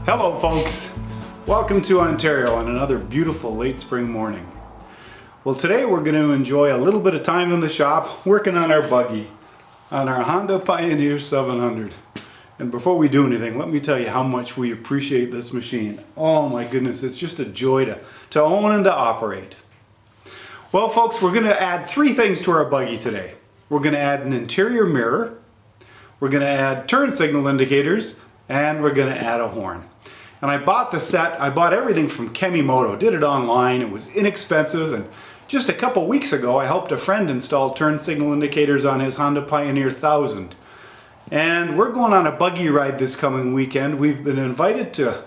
Hello folks, welcome to Ontario on another beautiful late spring morning. Well, today we're going to enjoy a little bit of time in the shop working on our buggy, on our Honda Pioneer 700. And before we do anything, let me tell you how much we appreciate this machine. Oh my goodness, it's just a joy to own and to operate. Well folks, we're going to add three things to our buggy today. We're going to add an interior mirror, we're going to add turn signal indicators, and we're going to add a horn. And I bought the set, I bought everything from Kemimoto, did it online, it was inexpensive, and just a couple weeks ago I helped a friend install turn signal indicators on his Honda Pioneer 1000. And we're going on a buggy ride this coming weekend. We've been invited to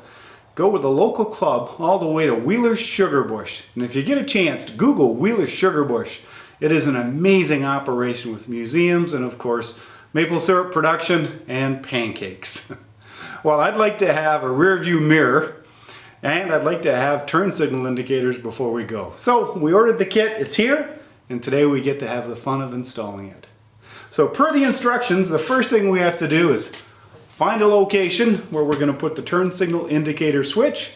go with a local club all the way to Wheeler's Sugar Bush. And if you get a chance, Google Wheeler's Sugar Bush. It is an amazing operation with museums and of course maple syrup production and pancakes. Well, I'd like to have a rear view mirror and I'd like to have turn signal indicators before we go. So we ordered the kit, it's here, and today we get to have the fun of installing it. So per the instructions, the first thing we have to do is find a location where we're going to put the turn signal indicator switch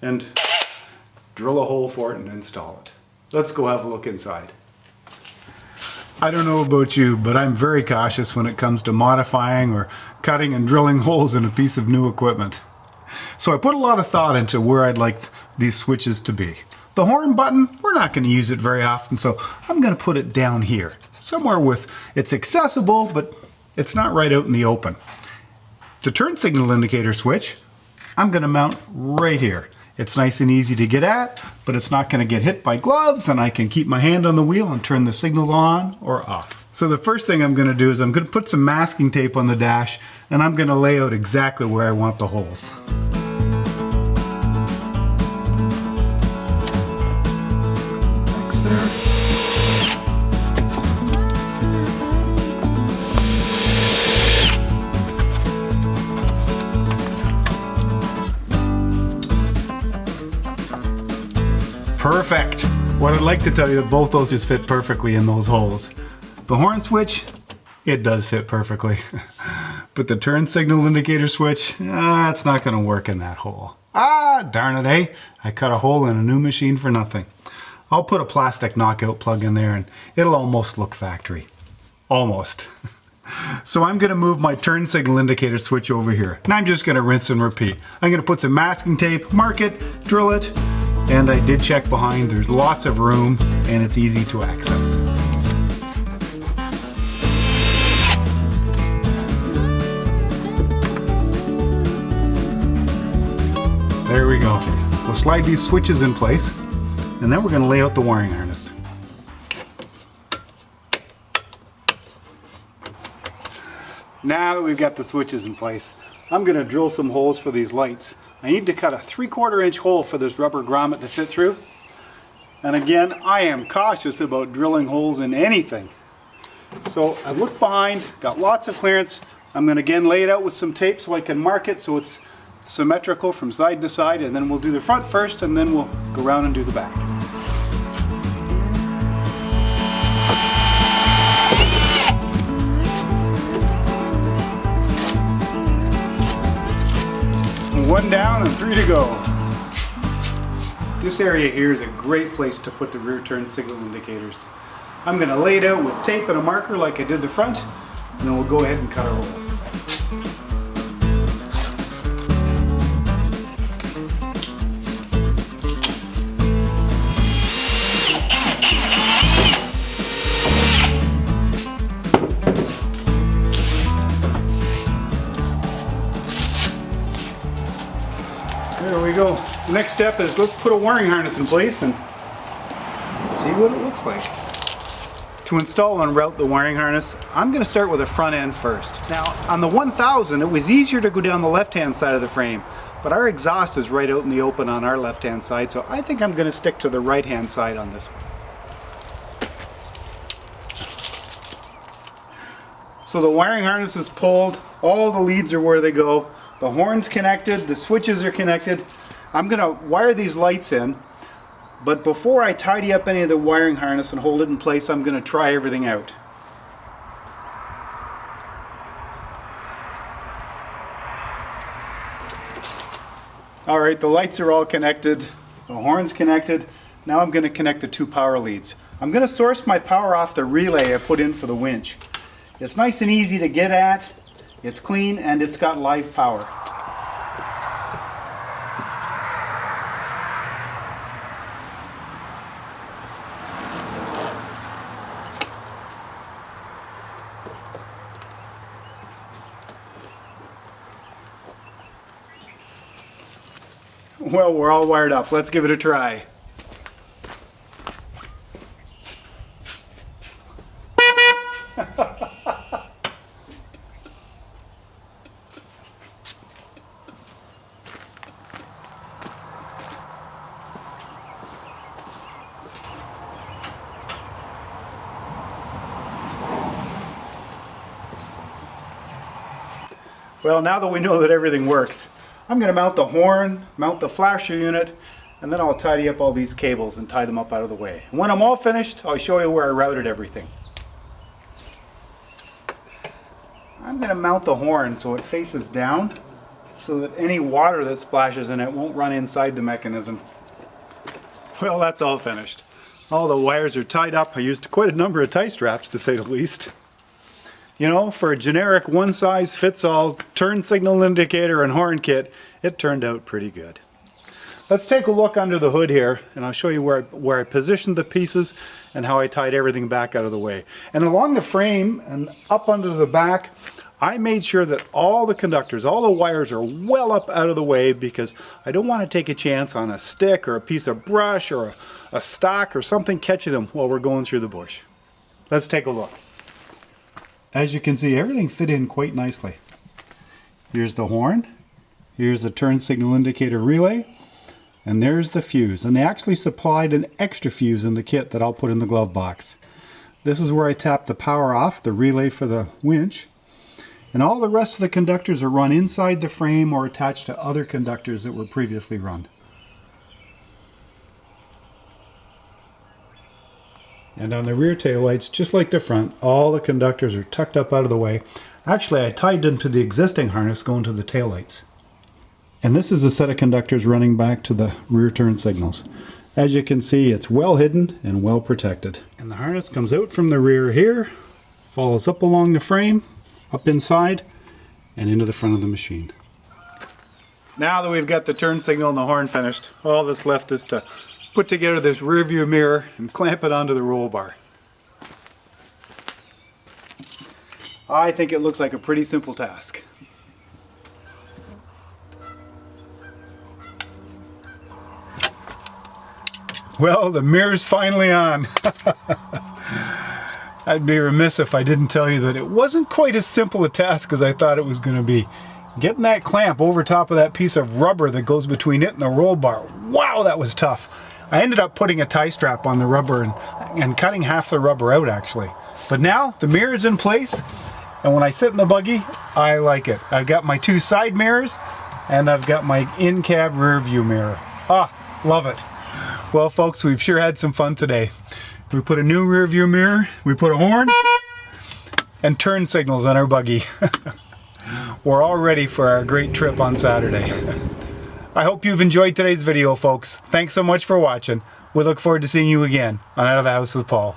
and drill a hole for it and install it. Let's go have a look inside. I don't know about you, but I'm very cautious when it comes to modifying or cutting and drilling holes in a piece of new equipment. So I put a lot of thought into where I'd like these switches to be. The horn button, we're not going to use it very often, so I'm going to put it down here. Somewhere with it's accessible, but it's not right out in the open. The turn signal indicator switch, I'm going to mount right here. It's nice and easy to get at, but it's not going to get hit by gloves, and I can keep my hand on the wheel and turn the signals on or off. So the first thing I'm going to do is I'm going to put some masking tape on the dash, and I'm going to lay out exactly where I want the holes. Next there. Perfect. What I'd like to tell you that both those just fit perfectly in those holes. The horn switch, it does fit perfectly. But the turn signal indicator switch, it's not going to work in that hole. Darn it, eh? I cut a hole in a new machine for nothing. I'll put a plastic knockout plug in there and it'll almost look factory. Almost. So I'm going to move my turn signal indicator switch over here. And I'm just going to rinse and repeat. I'm going to put some masking tape, mark it, drill it, and I did check behind. There's lots of room and it's easy to access. There we go. We'll slide these switches in place and then we're going to lay out the wiring harness. Now that we've got the switches in place, I'm going to drill some holes for these lights. I need to cut a 3/4 inch hole for this rubber grommet to fit through. And again, I am cautious about drilling holes in anything. So I looked behind, got lots of clearance. I'm going to again lay it out with some tape so I can mark it so it's symmetrical from side to side, and then we'll do the front first and then we'll go around and do the back. One down and 3 to go. This area here is a great place to put the rear turn signal indicators. I'm going to lay it out with tape and a marker like I did the front, and then we'll go ahead and cut our holes. There we go. The next step is let's put a wiring harness in place and see what it looks like. To install and route the wiring harness, I'm going to start with the front end first. Now on the 1000 it was easier to go down the left hand side of the frame, but our exhaust is right out in the open on our left hand side, so I think I'm going to stick to the right hand side on this one. So the wiring harness is pulled, all the leads are where they go. The horn's connected, the switches are connected. I'm going to wire these lights in, but before I tidy up any of the wiring harness and hold it in place, I'm going to try everything out. All right, the lights are all connected, the horn's connected. Now I'm going to connect the two power leads. I'm going to source my power off the relay I put in for the winch. It's nice and easy to get at, it's clean, and it's got live power. Well, we're all wired up. Let's give it a try. Well, now that we know that everything works, I'm going to mount the horn, mount the flasher unit, and then I'll tidy up all these cables and tie them up out of the way. And when I'm all finished, I'll show you where I routed everything. I'm going to mount the horn so it faces down, so that any water that splashes in it won't run inside the mechanism. Well, that's all finished. All the wires are tied up. I used quite a number of tie straps, to say the least. You know, for a generic one-size-fits-all turn signal indicator and horn kit, it turned out pretty good. Let's take a look under the hood here, and I'll show you where I positioned the pieces and how I tied everything back out of the way. And along the frame and up under the back, I made sure that all the conductors, all the wires are well up out of the way, because I don't want to take a chance on a stick or a piece of brush or a stock or something catching them while we're going through the bush. Let's take a look. As you can see, everything fit in quite nicely. Here's the horn, here's the turn signal indicator relay, and there's the fuse. And they actually supplied an extra fuse in the kit that I'll put in the glove box. This is where I tap the power off, the relay for the winch. And all the rest of the conductors are run inside the frame or attached to other conductors that were previously run. And on the rear tail lights, just like the front, all the conductors are tucked up out of the way. Actually, I tied them to the existing harness going to the tail lights. And this is a set of conductors running back to the rear turn signals. As you can see, it's well hidden and well protected. And the harness comes out from the rear here, follows up along the frame, up inside, and into the front of the machine. Now that we've got the turn signal and the horn finished, all that's left is to put together this rear view mirror and clamp it onto the roll bar. I think it looks like a pretty simple task. Well, the mirror's finally on. I'd be remiss if I didn't tell you that it wasn't quite as simple a task as I thought it was going to be. Getting that clamp over top of that piece of rubber that goes between it and the roll bar, wow, that was tough. I ended up putting a tie strap on the rubber and cutting half the rubber out, actually. But now the mirror's in place, and when I sit in the buggy, I like it. I've got my two side mirrors, and I've got my in-cab rear view mirror. Ah, love it. Well, folks, we've sure had some fun today. We put a new rear view mirror, we put a horn, and turn signals on our buggy. We're all ready for our great trip on Saturday. I hope you've enjoyed today's video, folks. Thanks so much for watching. We look forward to seeing you again on Out of the House with Paul.